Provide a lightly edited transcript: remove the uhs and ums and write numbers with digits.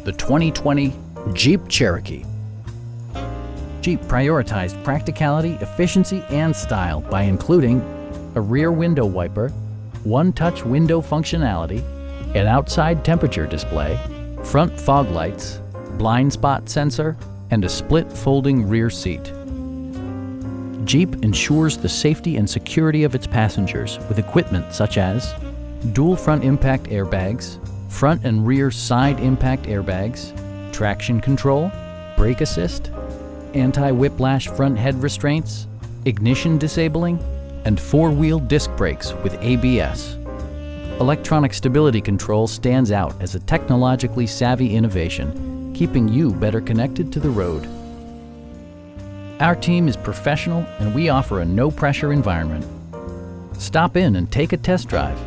the 2020 Jeep Cherokee. Jeep prioritized practicality, efficiency, and style by including a rear window wiper, one-touch window functionality, an outside temperature display, front fog lights, blind spot sensor, and a split folding rear seat. Jeep ensures the safety and security of its passengers with equipment such as dual front impact airbags, front and rear side impact airbags, traction control, brake assist, anti-whiplash front head restraints, ignition disabling, and four-wheel disc brakes with ABS. Electronic stability control stands out as a technologically savvy innovation, keeping you better connected to the road. Our team is professional and we offer a no-pressure environment. Stop in and take a test drive.